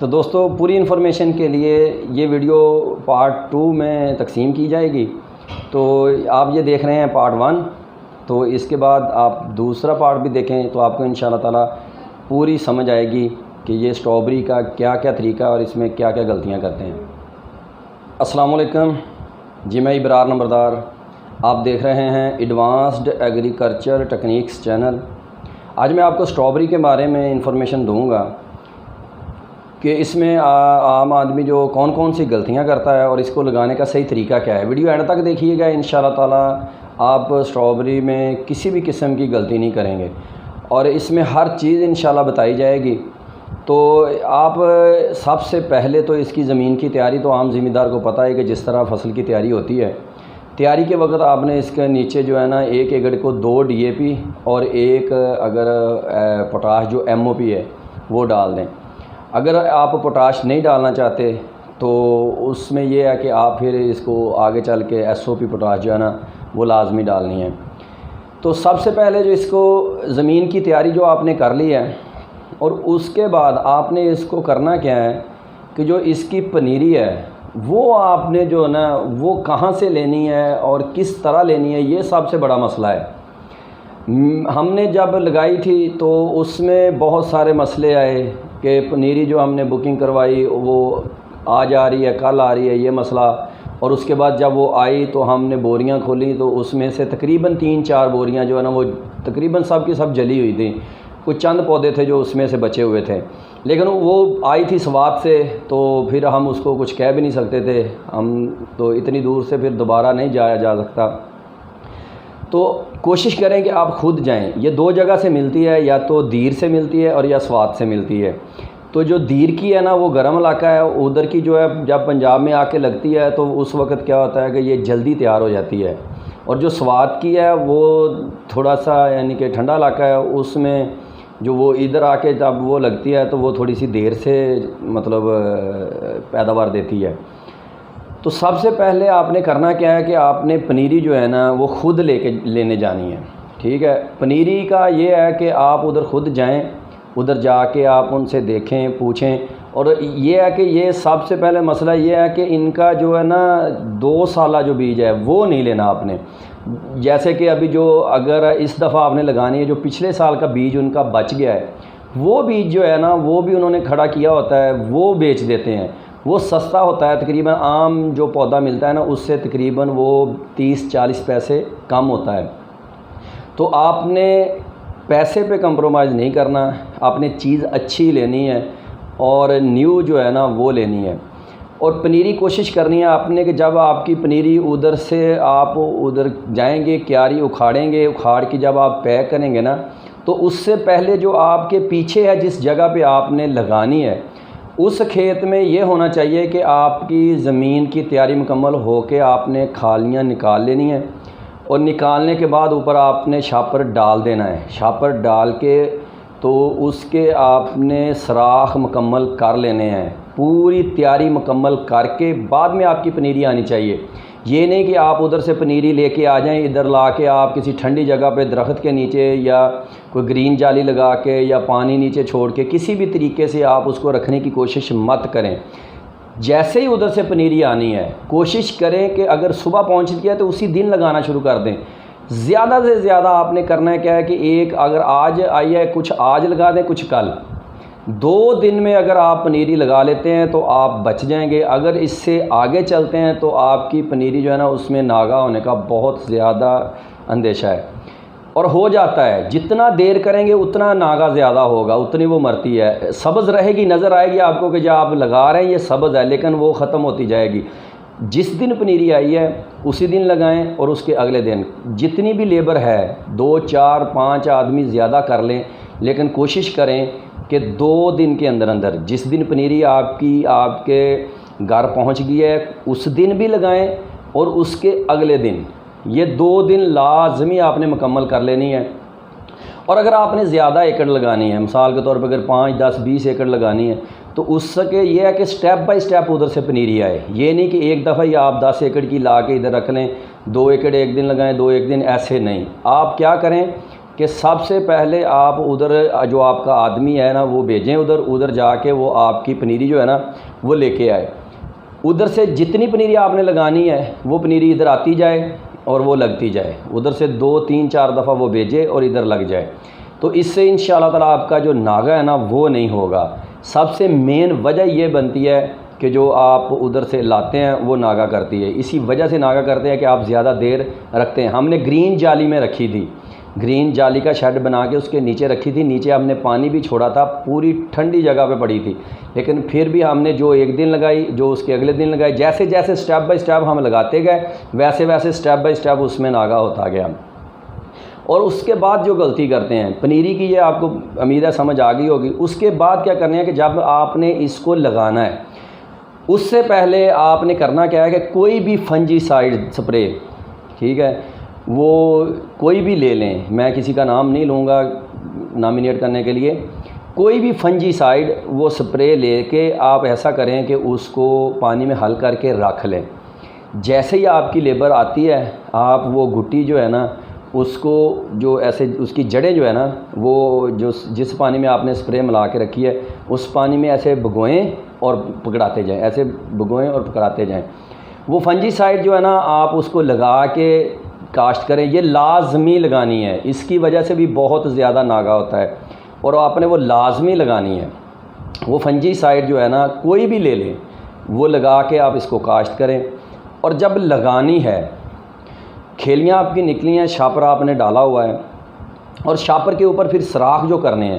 تو دوستو پوری انفارمیشن کے لیے یہ ویڈیو پارٹ 2 میں تقسیم کی جائے گی۔ تو آپ یہ دیکھ رہے ہیں پارٹ 1، تو اس کے بعد آپ دوسرا پارٹ بھی دیکھیں تو آپ کو انشاءاللہ تعالی پوری سمجھ آئے گی کہ یہ اسٹرابری کا کیا کیا طریقہ اور اس میں کیا کیا غلطیاں کرتے ہیں۔ السلام علیکم جی، میں ابرار نمبردار، آپ دیکھ رہے ہیں ایڈوانسڈ ایگریکلچر ٹیکنیکس چینل۔ آج میں آپ کو اسٹرابری کے بارے میں انفارمیشن دوں گا کہ اس میں عام آدمی جو کون کون سی غلطیاں کرتا ہے اور اس کو لگانے کا صحیح طریقہ کیا ہے۔ ویڈیو اینڈ تک دیکھیے گا، انشاءاللہ تعالی آپ اسٹرابری میں کسی بھی قسم کی غلطی نہیں کریں گے اور اس میں ہر چیز انشاءاللہ بتائی جائے گی۔ تو آپ سب سے پہلے تو اس کی زمین کی تیاری تو عام ذمہ دار کو پتہ ہے کہ جس طرح فصل کی تیاری ہوتی ہے، تیاری کے وقت آپ نے اس کے نیچے جو ہے نا 1 ایکڑ کو 2 DAP اور 1 اگر پوٹاش جو MOP ہے وہ ڈال دیں۔ اگر آپ پوٹاش نہیں ڈالنا چاہتے تو اس میں یہ ہے کہ آپ پھر اس کو آگے چل کے SOP پوٹاش جو ہے نا وہ لازمی ڈالنی ہے۔ تو سب سے پہلے جو اس کو زمین کی تیاری جو آپ نے کر لی ہے، اور اس کے بعد آپ نے اس کو کرنا کیا ہے کہ جو اس کی پنیری ہے وہ آپ نے جو ہے نا وہ کہاں سے لینی ہے اور کس طرح لینی ہے، یہ سب سے بڑا مسئلہ ہے۔ ہم نے جب لگائی تھی تو اس میں بہت سارے مسئلے آئے کہ پنیری جو ہم نے بکنگ کروائی وہ آج آ رہی ہے کل آ رہی ہے، یہ مسئلہ۔ اور اس کے بعد جب وہ آئی تو ہم نے بوریاں کھولیں تو اس میں سے تقریباً 3-4 بوریاں جو ہے نا وہ تقریباً سب کی سب جلی ہوئی تھیں۔ کچھ چند پودے تھے جو اس میں سے بچے ہوئے تھے، لیکن وہ آئی تھی سوات سے، تو پھر ہم اس کو کچھ کہہ بھی نہیں سکتے تھے، ہم تو اتنی دور سے پھر دوبارہ نہیں جایا جا سکتا۔ تو کوشش کریں کہ آپ خود جائیں، یہ 2 جگہ سے ملتی ہے، یا تو دیر سے ملتی ہے اور یا سوات سے ملتی ہے۔ تو جو دیر کی ہے نا وہ گرم علاقہ ہے، ادھر کی جو ہے جب پنجاب میں آ کے لگتی ہے تو اس وقت کیا ہوتا ہے کہ یہ جلدی تیار ہو جاتی ہے، اور جو سوات کی ہے وہ تھوڑا سا یعنی کہ ٹھنڈا علاقہ ہے، اس میں جو وہ ادھر آ کے جب وہ لگتی ہے تو وہ تھوڑی سی دیر سے مطلب پیداوار دیتی ہے۔ تو سب سے پہلے آپ نے کرنا کیا ہے کہ آپ نے پنیری جو ہے نا وہ خود لینے جانی ہے، ٹھیک ہے۔ پنیری کا یہ ہے کہ آپ ادھر خود جائیں، ادھر جا کے آپ ان سے دیکھیں پوچھیں، اور یہ ہے کہ یہ سب سے پہلے مسئلہ یہ ہے کہ ان کا جو ہے نا 2 سالہ جو بیج ہے وہ نہیں لینا آپ نے۔ جیسے کہ ابھی جو اگر اس دفعہ آپ نے لگانی ہے، جو پچھلے سال کا بیج ان کا بچ گیا ہے وہ بیج جو ہے نا وہ بھی انہوں نے کھڑا کیا ہوتا ہے، وہ بیچ دیتے ہیں۔ وہ سستا ہوتا ہے، تقریباً عام جو پودا ملتا ہے نا اس سے تقریباً وہ 30-40 پیسے کم ہوتا ہے۔ تو آپ نے پیسے پہ کمپرومائز نہیں کرنا، آپ نے چیز اچھی لینی ہے اور نیو جو ہے نا وہ لینی ہے۔ اور پنیری کوشش کرنی ہے آپ نے کہ جب آپ کی پنیری ادھر سے آپ ادھر جائیں گے، کیاری اکھاڑیں گے، اکھاڑ کے جب آپ پیک کریں گے نا تو اس سے پہلے جو آپ کے پیچھے ہے جس جگہ پہ آپ نے لگانی ہے اس کھیت میں یہ ہونا چاہیے کہ آپ کی زمین کی تیاری مکمل ہو کے آپ نے کھالیاں نکال لینی ہیں، اور نکالنے کے بعد اوپر آپ نے شاپر ڈال دینا ہے۔ شاپر ڈال کے تو اس کے آپ نے سراخ مکمل کر لینے ہیں، پوری تیاری مکمل کر کے بعد میں آپ کی پنیری آنی چاہیے۔ یہ نہیں کہ آپ ادھر سے پنیری لے کے آ جائیں، ادھر لا کے آپ کسی ٹھنڈی جگہ پہ درخت کے نیچے یا کوئی گرین جالی لگا کے یا پانی نیچے چھوڑ کے کسی بھی طریقے سے آپ اس کو رکھنے کی کوشش مت کریں۔ جیسے ہی ادھر سے پنیری آنی ہے کوشش کریں کہ اگر صبح پہنچ گیا تو اسی دن لگانا شروع کر دیں۔ زیادہ سے زیادہ آپ نے کرنا ہے کیا ہے کہ ایک اگر آج آئی ہے کچھ آج لگا دیں کچھ کل، 2 دن میں اگر آپ پنیری لگا لیتے ہیں تو آپ بچ جائیں گے۔ اگر اس سے آگے چلتے ہیں تو آپ کی پنیری جو ہے نا اس میں ناغہ ہونے کا بہت زیادہ اندیشہ ہے، اور ہو جاتا ہے۔ جتنا دیر کریں گے اتنا ناغہ زیادہ ہوگا، اتنی وہ مرتی ہے۔ سبز رہے گی، نظر آئے گی آپ کو کہ جو آپ لگا رہے ہیں یہ سبز ہے، لیکن وہ ختم ہوتی جائے گی۔ جس دن پنیری آئی ہے اسی دن لگائیں، اور اس کے اگلے دن جتنی بھی لیبر ہے 2-4-5 آدمی زیادہ کر لیں، لیکن کوشش کریں کہ 2 دن کے اندر اندر جس دن پنیری آپ کے گھر پہنچ گئی ہے اس دن بھی لگائیں، اور اس کے اگلے دن، یہ 2 دن لازمی آپ نے مکمل کر لینی ہے۔ اور اگر آپ نے زیادہ ایکڑ لگانی ہے، مثال کے طور پہ اگر 5-10-20 ایکڑ لگانی ہے تو اس کے یہ ہے کہ سٹیپ بائی سٹیپ ادھر سے پنیری آئے۔ یہ نہیں کہ ایک دفعہ ہی آپ 10 ایکڑ کی لا کے ادھر رکھ لیں، 2 ایکڑ ایک دن لگائیں، 2 ایک دن، ایسے نہیں۔ آپ کیا کریں کہ سب سے پہلے آپ ادھر جو آپ کا آدمی ہے نا وہ بھیجیں ادھر جا کے وہ آپ کی پنیری جو ہے نا وہ لے کے آئے. ادھر سے جتنی پنیری آپ نے لگانی ہے وہ پنیری ادھر آتی جائے اور وہ لگتی جائے. ادھر سے 2 3 4 دفعہ وہ بھیجے اور ادھر لگ جائے. تو اس سے انشاءاللہ تعالیٰ آپ کا جو ناغہ ہے نا وہ نہیں ہوگا. سب سے مین وجہ یہ بنتی ہے کہ جو آپ ادھر سے لاتے ہیں وہ ناغہ کرتی ہے. اسی وجہ سے ناغہ کرتے ہیں کہ آپ زیادہ دیر رکھتے ہیں. ہم نے گرین جالی میں رکھی تھی, گرین جالی کا شیڈ بنا کے اس کے نیچے رکھی تھی. نیچے ہم نے پانی بھی چھوڑا تھا, پوری ٹھنڈی جگہ پہ پڑی تھی. لیکن پھر بھی ہم نے جو ایک دن لگائی, جو اس کے اگلے دن لگائی, جیسے جیسے سٹیپ بائی سٹیپ ہم لگاتے گئے ویسے ویسے سٹیپ بائی سٹیپ اس میں ناغہ ہوتا گیا. اور اس کے بعد جو غلطی کرتے ہیں پنیری کی, یہ آپ کو امید ہے سمجھ آ گئی ہوگی. اس کے بعد کیا کرنا ہے کہ جب آپ نے اس کو لگانا ہے اس سے پہلے آپ نے کرنا کیا ہے کہ کوئی بھی فنجی سائڈ سپرے, ٹھیک ہے, وہ کوئی بھی لے لیں, میں کسی کا نام نہیں لوں گا نامینیٹ کرنے کے لیے. کوئی بھی فنجی سائڈ وہ سپرے لے کے آپ ایسا کریں کہ اس کو پانی میں حل کر کے رکھ لیں. جیسے ہی آپ کی لیبر آتی ہے آپ وہ گٹی جو ہے نا اس کو جو ایسے اس کی جڑیں جو ہے نا وہ جس پانی میں آپ نے سپرے ملا کے رکھی ہے اس پانی میں ایسے بھگوئیں اور پکڑاتے جائیں, ایسے بھگوئیں اور پکڑاتے جائیں. وہ فنجی سائڈ جو ہے نا آپ اس کو لگا کے کاشت کریں. یہ لازمی لگانی ہے, اس کی وجہ سے بھی بہت زیادہ ناغہ ہوتا ہے اور آپ نے وہ لازمی لگانی ہے. وہ فنجی سائڈ جو ہے نا کوئی بھی لے لیں, وہ لگا کے آپ اس کو کاشت کریں. اور جب لگانی ہے, کھیلیاں آپ کی نکلی ہیں, شاپر آپ نے ڈالا ہوا ہے اور شاپر کے اوپر پھر سراخ جو کرنے ہیں,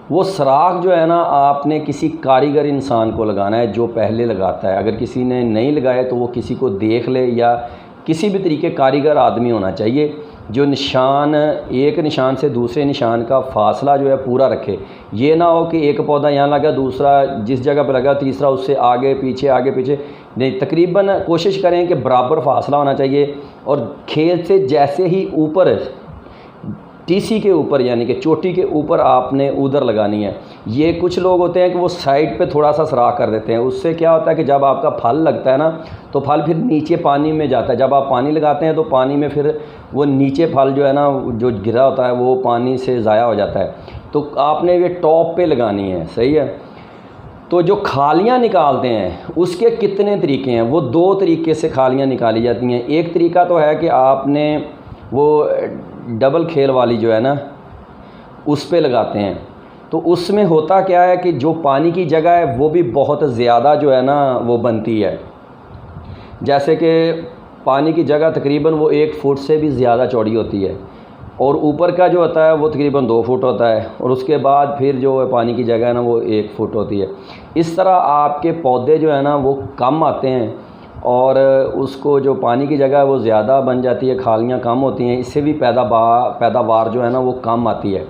وہ سراخ جو ہے نا آپ نے کسی کاریگر انسان کو لگانا ہے جو پہلے لگاتا ہے. اگر کسی نے نہیں لگائے تو وہ کسی کو دیکھ لے, یا کسی بھی طریقے کاریگر آدمی ہونا چاہیے جو نشان, ایک نشان سے دوسرے نشان کا فاصلہ جو ہے پورا رکھے. یہ نہ ہو کہ ایک پودا یہاں لگا, دوسرا جس جگہ پہ لگا, تیسرا اس سے آگے پیچھے نہیں. تقریباً کوشش کریں کہ برابر فاصلہ ہونا چاہیے. اور کھیت سے جیسے ہی اوپر ٹی سی کے اوپر یعنی کہ چوٹی کے اوپر آپ نے ادھر لگانی ہے. یہ کچھ لوگ ہوتے ہیں کہ وہ سائڈ پہ تھوڑا سا سراخ کر دیتے ہیں. اس سے کیا ہوتا ہے کہ جب آپ کا پھل لگتا ہے نا تو پھل پھر نیچے پانی میں جاتا ہے. جب آپ پانی لگاتے ہیں تو پانی میں پھر وہ نیچے پھل جو ہے نا جو گرا ہوتا ہے وہ پانی سے ضائع ہو جاتا ہے. تو آپ نے یہ ٹاپ پہ لگانی ہے, صحیح ہے. تو جو کھالیاں نکالتے ہیں اس کے کتنے طریقے ہیں, وہ 2 طریقے سے کھالیاں نکالی جاتی ہیں. ایک طریقہ تو ہے کہ آپ نے وہ ڈبل کھیل والی جو ہے نا اس پہ لگاتے ہیں. تو اس میں ہوتا کیا ہے کہ جو پانی کی جگہ ہے وہ بھی بہت زیادہ جو ہے نا وہ بنتی ہے. جیسے کہ پانی کی جگہ تقریباً وہ 1 فٹ سے بھی زیادہ چوڑی ہوتی ہے اور اوپر کا جو ہوتا ہے وہ تقریباً 2 فٹ ہوتا ہے, اور اس کے بعد پھر جو پانی کی جگہ ہے نا وہ 1 فٹ ہوتی ہے. اس طرح آپ کے پودے جو ہے نا وہ کم آتے ہیں اور اس کو جو پانی کی جگہ ہے وہ زیادہ بن جاتی ہے, کھالیاں کم ہوتی ہیں, اس سے بھی پیداوار جو ہے نا وہ کم آتی ہے.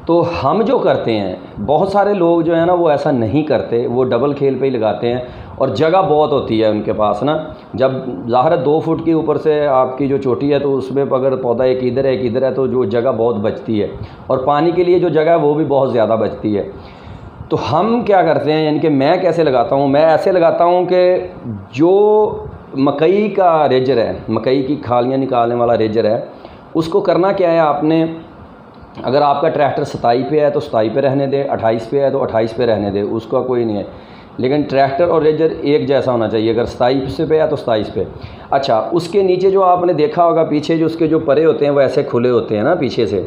تو ہم جو کرتے ہیں, بہت سارے لوگ جو ہیں نا وہ ایسا نہیں کرتے, وہ ڈبل کھیل پہ ہی لگاتے ہیں اور جگہ بہت ہوتی ہے ان کے پاس نا. جب ظاہر ہے 2 فٹ کے اوپر سے آپ کی جو چوٹی ہے تو اس میں اگر پودا ایک ادھر ہے تو جو جگہ بہت بچتی ہے اور پانی کے لیے جو جگہ ہے وہ بھی بہت زیادہ بچتی ہے. تو ہم کیا کرتے ہیں, یعنی کہ میں کیسے لگاتا ہوں, میں ایسے لگاتا ہوں کہ جو مکئی کا ریجر ہے, مکئی کی کھالیاں نکالنے والا ریجر ہے, اس کو کرنا کیا ہے, آپ نے اگر آپ کا ٹریکٹر 27 پہ ہے تو 27 پہ رہنے دے, 28 پہ ہے تو 28 پہ رہنے دے, اس کا کوئی نہیں ہے. لیکن ٹریکٹر اور ریجر ایک جیسا ہونا چاہیے. اگر 27 پہ ہے تو 27 پہ. اچھا, اس کے نیچے جو آپ نے دیکھا ہوگا پیچھے جو اس کے جو پرے ہوتے ہیں وہ ایسے کھلے ہوتے ہیں نا پیچھے سے,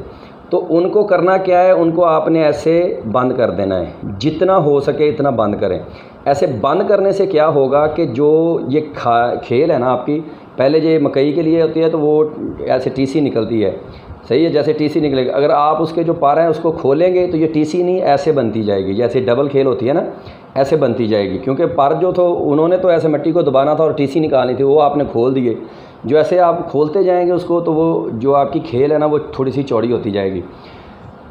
تو ان کو کرنا کیا ہے, ان کو آپ نے ایسے بند کر دینا ہے, جتنا ہو سکے اتنا بند کریں. ایسے بند کرنے سے کیا ہوگا کہ جو یہ کھیل ہے نا آپ کی, پہلے یہ مکئی کے لیے ہوتی ہے تو وہ ایسے ٹی سی نکلتی ہے, صحیح ہے, جیسے ٹی سی نکلے گا. اگر آپ اس کے جو پار ہیں اس کو کھولیں گے تو یہ ٹی سی نہیں ایسے بنتی جائے گی, جیسے ڈبل کھیل ہوتی ہے نا ایسے بنتی جائے گی. کیونکہ پر جو تھا انہوں نے تو ایسے مٹی کو دبانا تھا اور ٹی سی نکالنی تھی, وہ آپ نے کھول دیے. جو ایسے آپ کھولتے جائیں گے اس کو تو وہ جو آپ کی کھیل ہے نا وہ تھوڑی سی چوڑی ہوتی جائے گی.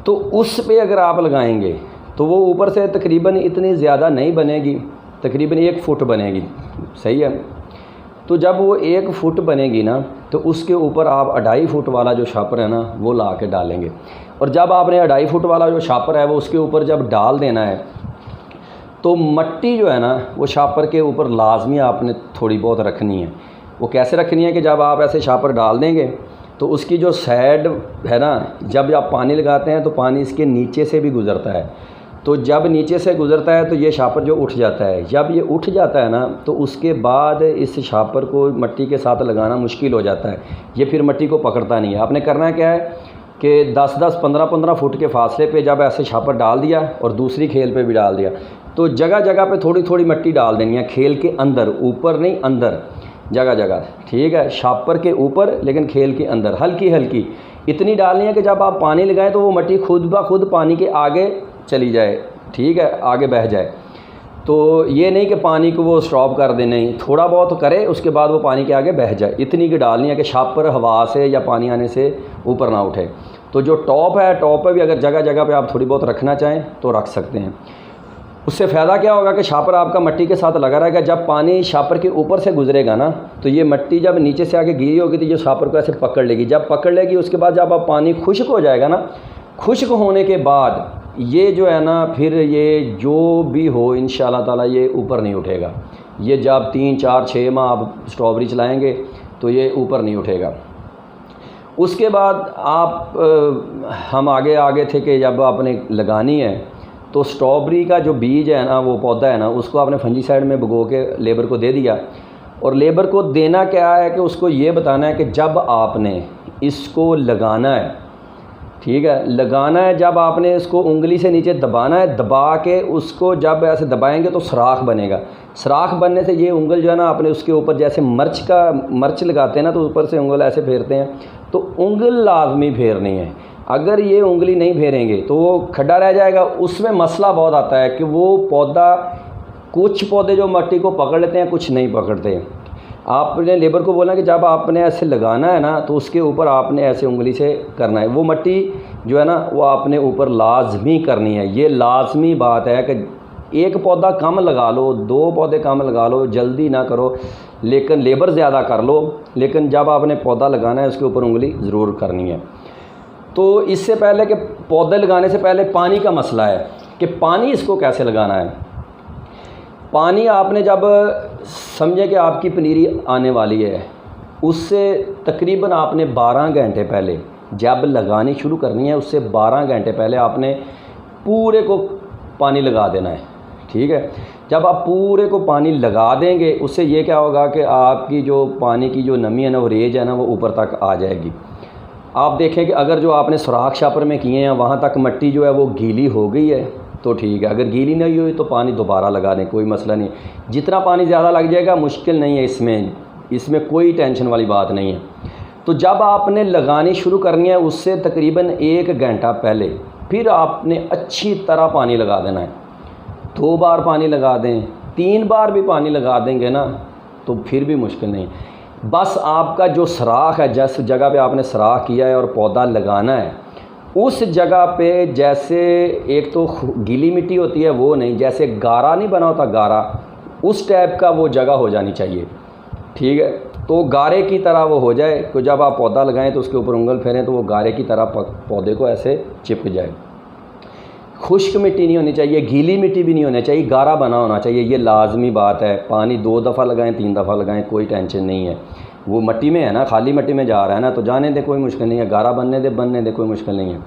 تو اس پہ اگر آپ لگائیں گے تو وہ اوپر سے تقریباً اتنی زیادہ نہیں بنے گی, تقریباً 1 فٹ بنے گی, صحیح ہے. تو جب وہ 1 فٹ بنے گی نا تو اس کے اوپر آپ 2.5 فٹ والا جو شاپر ہے نا وہ لا کے ڈالیں گے. اور جب آپ نے 2.5 فٹ والا جو شاپر ہے وہ اس کے اوپر جب ڈال دینا ہے تو مٹی جو ہے نا وہ شاپر کے اوپر لازمی آپ نے تھوڑی بہت رکھنی ہے. وہ کیسے رکھنی ہے کہ جب آپ ایسے شاپر ڈال دیں گے تو اس کی جو سائڈ ہے نا، جب آپ پانی لگاتے ہیں تو پانی اس کے نیچے سے بھی گزرتا ہے، تو جب نیچے سے گزرتا ہے تو یہ شاپر جو اٹھ جاتا ہے، جب یہ اٹھ جاتا ہے نا تو اس کے بعد اس شاپر کو مٹی کے ساتھ لگانا مشکل ہو جاتا ہے، یہ پھر مٹی کو پکڑتا نہیں ہے۔ آپ نے کرنا کیا ہے کہ 10-15 فٹ کے فاصلے پہ جب ایسے شاپر ڈال دیا اور دوسری کھیل پہ بھی ڈال دیا، تو جگہ جگہ پہ تھوڑی تھوڑی مٹی ڈال دینی ہے، کھیل کے اندر، اوپر نہیں، اندر، جگہ جگہ، ٹھیک ہے، شاپر کے اوپر لیکن کھیل کے اندر ہلکی ہلکی اتنی ڈالنی ہے کہ جب آپ پانی لگائیں تو وہ مٹی خود بخود پانی کے آگے چلی جائے، ٹھیک ہے، آگے بہہ جائے۔ تو یہ نہیں کہ پانی کو وہ سٹاپ کر دے، نہیں، تھوڑا بہت کرے اس کے بعد وہ پانی کے آگے بہہ جائے، اتنی کی ڈالنی ہے کہ شاپر ہوا سے یا پانی آنے سے اوپر نہ اٹھے۔ تو جو ٹاپ ہے، ٹاپ پہ بھی اگر جگہ جگہ پہ آپ تھوڑی بہت رکھنا چاہیں تو رکھ سکتے ہیں۔ اس سے فائدہ کیا ہوگا کہ شاپر آپ کا مٹی کے ساتھ لگا رہے گا، جب پانی شاپر کے اوپر سے گزرے گا نا تو یہ مٹی جب نیچے سے آگے گیلی ہوگی تو یہ شاپر کو ایسے پکڑ لے گی، جب پکڑ لے گی اس کے بعد جب آپ پانی خشک ہو جائے گا نا، خشک ہونے کے بعد یہ جو ہے نا پھر یہ جو بھی ہو انشاءاللہ تعالی یہ اوپر نہیں اٹھے گا، یہ جب 3-4-6 ماہ آپ اسٹرابری چلائیں گے تو یہ اوپر نہیں اٹھے گا۔ اس کے بعد ہم آگے تھے کہ جب آپ نے لگانی ہے تو اسٹرابری کا جو بیج ہے نا، وہ پودا ہے نا، اس کو آپ نے فنجی سائڈ میں بھگو کے لیبر کو دے دیا، اور لیبر کو دینا کیا ہے کہ اس کو یہ بتانا ہے کہ جب آپ نے اس کو لگانا ہے، ٹھیک ہے، لگانا ہے، جب آپ نے اس کو انگلی سے نیچے دبانا ہے، دبا کے اس کو جب ایسے دبائیں گے تو سوراخ بنے گا، سوراخ بننے سے یہ انگل جو ہے نا آپ نے اس کے اوپر جیسے مرچ لگاتے ہیں نا تو اوپر سے انگل ایسے پھیرتے ہیں، تو انگل لازمی پھیرنی ہے۔ اگر یہ انگلی نہیں پھیریں گے تو وہ کھڈا رہ جائے گا، اس میں مسئلہ بہت آتا ہے کہ وہ پودا، کچھ پودے جو مٹی کو پکڑ لیتے ہیں کچھ نہیں پکڑتے۔ آپ نے لیبر کو بولنا کہ جب آپ نے ایسے لگانا ہے نا تو اس کے اوپر آپ نے ایسے انگلی سے کرنا ہے، وہ مٹی جو ہے نا وہ آپ نے اوپر لازمی کرنی ہے، یہ لازمی بات ہے کہ ایک پودا کم لگا لو، 2 پودے کم لگا لو، جلدی نہ کرو، لیکن لیبر زیادہ کر لو، لیکن جب آپ نے پودا لگانا ہے اس کے اوپر انگلی ضرور کرنی ہے۔ تو اس سے پہلے کہ پودے لگانے سے پہلے پانی کا مسئلہ ہے کہ پانی اس کو کیسے لگانا ہے۔ پانی آپ نے جب سمجھے کہ آپ کی پنیری آنے والی ہے، اس سے تقریباً آپ نے 12 گھنٹے پہلے جب لگانی شروع کرنی ہے، اس سے 12 گھنٹے پہلے آپ نے پورے کو پانی لگا دینا ہے، ٹھیک ہے۔ جب آپ پورے کو پانی لگا دیں گے اس سے یہ کیا ہوگا کہ آپ کی جو پانی کی جو نمی ہے نا، وہ ریج ہے نا، وہ اوپر تک آ جائے گی۔ آپ دیکھیں کہ اگر جو آپ نے سوراخ شاپر میں کیے ہیں وہاں تک مٹی جو ہے وہ گیلی ہو گئی ہے تو ٹھیک ہے، اگر گیلی نہیں ہوئی تو پانی دوبارہ لگا دیں، کوئی مسئلہ نہیں۔ جتنا پانی زیادہ لگ جائے گا مشکل نہیں ہے، اس میں کوئی ٹینشن والی بات نہیں ہے۔ تو جب آپ نے لگانی شروع کرنی ہے اس سے تقریباً 1 گھنٹہ پہلے پھر آپ نے اچھی طرح پانی لگا دینا ہے، 2 بار پانی لگا دیں، 3 بار بھی پانی لگا دیں گے نا تو پھر بھی مشکل نہیں۔ بس آپ کا جو سوراخ ہے، جس جگہ پہ آپ نے سوراخ کیا ہے اور پودا لگانا ہے اس جگہ پہ جیسے ایک تو گیلی مٹی ہوتی ہے وہ نہیں، جیسے گارا نہیں بنا ہوتا گارا، اس ٹائپ کا وہ جگہ ہو جانی چاہیے، ٹھیک ہے۔ تو گارے کی طرح وہ ہو جائے کہ جب آپ پودا لگائیں تو اس کے اوپر انگل پھیریں تو وہ گارے کی طرح پودے کو ایسے چپک جائے۔ خشک مٹی نہیں ہونی چاہیے، گیلی مٹی بھی نہیں ہونی چاہیے، گارا بنا ہونا چاہیے، یہ لازمی بات ہے۔ پانی 2 دفعہ لگائیں، 3 دفعہ لگائیں، کوئی ٹینشن نہیں ہے۔ وہ مٹی میں ہے نا، خالی مٹی میں جا رہا ہے نا تو جانے دے، کوئی مشکل نہیں ہے، گارا بننے دے کوئی مشکل نہیں ہے۔